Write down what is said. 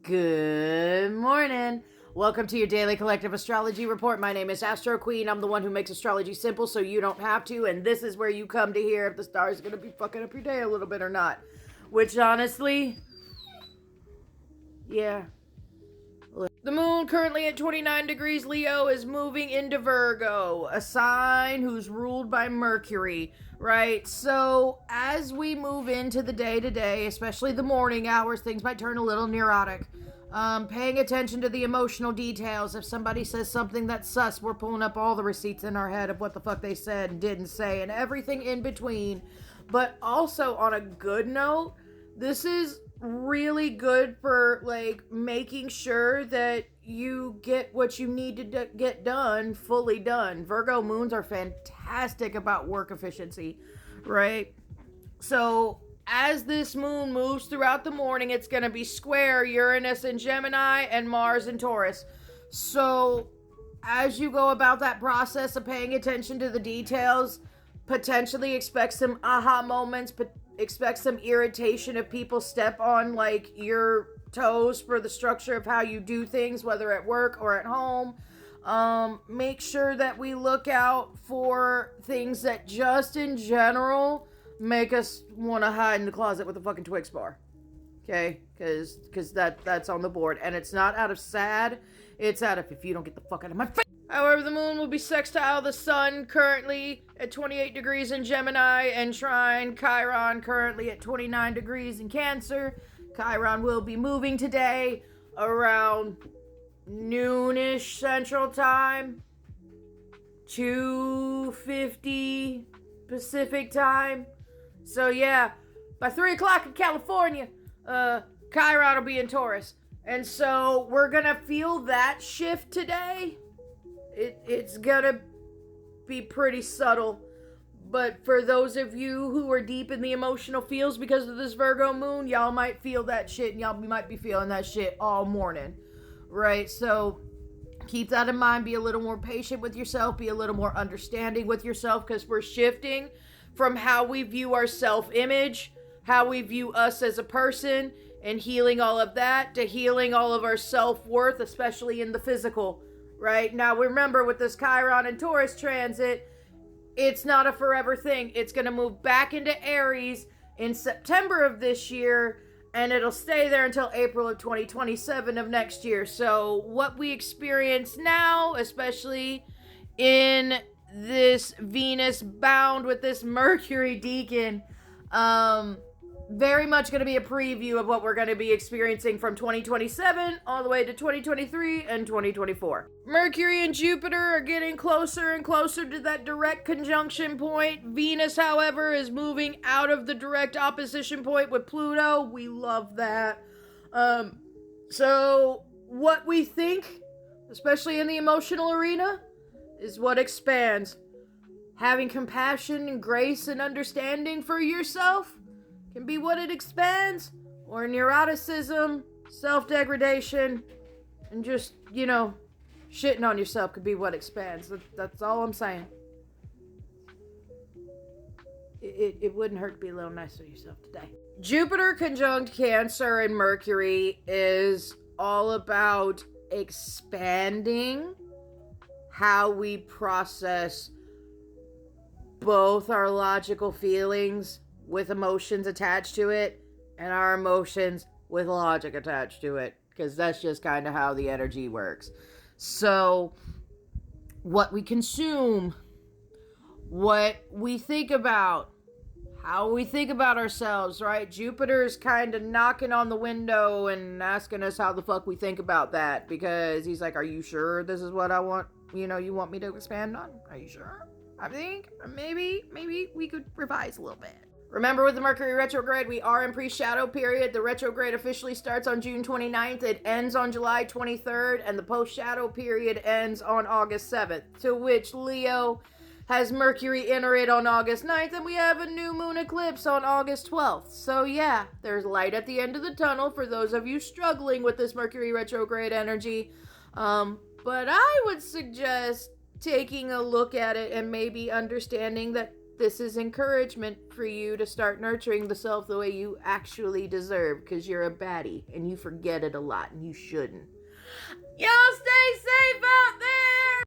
Good morning. Welcome to your daily collective astrology report. My name is Astro Queen. I'm the one who makes astrology simple so you don't have to, and this is where you come to hear if the stars are going to be fucking up your day a little bit or not. Which honestly, yeah. The moon, currently at 29 degrees Leo, is moving into Virgo, a sign who's ruled by Mercury, right? So as we move into the day-to-day, especially the morning hours, things might turn a little neurotic. Paying attention to the emotional details. If somebody says something that's sus, we're pulling up all the receipts in our head of what the fuck they said and didn't say, and everything in between. But also, on a good note, this is really good for like making sure that you get what you need to get done fully done. Virgo moons are fantastic about work efficiency, right? So as this moon moves throughout the morning, it's going to be square Uranus in Gemini and Mars in Taurus. So as you go about that process of paying attention to the details, potentially expect some aha moments, expect some irritation if people step on like your toes for the structure of how you do things, whether at work or at home. Make sure that we look out for things that just in general make us want to hide in the closet with a fucking Twix bar. Okay? Because that's on the board. And it's not out of sad, it's out of if you don't get the fuck out of my face. However, the moon will be sextile the sun currently at 28 degrees in Gemini and trine Chiron currently at 29 degrees in Cancer. Chiron will be moving today around noonish Central Time, 2:50 Pacific Time. So yeah, by 3 o'clock in California, Chiron will be in Taurus. And so we're gonna feel that shift today. It's gonna be pretty subtle, but for those of you who are deep in the emotional feels because of this Virgo moon, y'all might feel that shit, and y'all might be feeling that shit all morning, right? So keep that in mind. Be a little more patient with yourself. Be a little more understanding with yourself, because we're shifting from how we view our self-image, how we view us as a person, and healing all of that, to healing all of our self-worth, especially in the physical. Right? Now, remember, with this Chiron and Taurus transit, it's not a forever thing. It's going to move back into Aries in September of this year, and it'll stay there until April of 2027 of next year. So what we experience now, especially in this Venus bound with this Mercury deacon, very much going to be a preview of what we're going to be experiencing from 2027 all the way to 2023 and 2024. Mercury and Jupiter are getting closer and closer to that direct conjunction point. Venus, however, is moving out of the direct opposition point with Pluto. We love that. So what we think, especially in the emotional arena, is what expands. Having compassion and grace and understanding for yourself can be what it expands, or neuroticism, self-degradation, and just, shitting on yourself could be what expands. That's all I'm saying. It wouldn't hurt to be a little nicer to yourself today. Jupiter conjunct Cancer and Mercury is all about expanding how we process both our logical feelings with emotions attached to it, and our emotions with logic attached to it, because that's just kind of how the energy works. So what we consume, what we think about, how we think about ourselves, right? Jupiter's kind of knocking on the window and asking us how the fuck we think about that, because he's like, are you sure this is what I want, you want me to expand on? Are you sure? I think maybe we could revise a little bit. Remember, with the Mercury retrograde, we are in pre-shadow period. The retrograde officially starts on June 29th. It ends on July 23rd, and the post-shadow period ends on August 7th, to which Leo has Mercury enter it on August 9th, and we have a new moon eclipse on August 12th. So yeah, there's light at the end of the tunnel for those of you struggling with this Mercury retrograde energy. But I would suggest taking a look at it and maybe understanding that this is encouragement for you to start nurturing the self the way you actually deserve, because you're a baddie and you forget it a lot and you shouldn't. Y'all stay safe.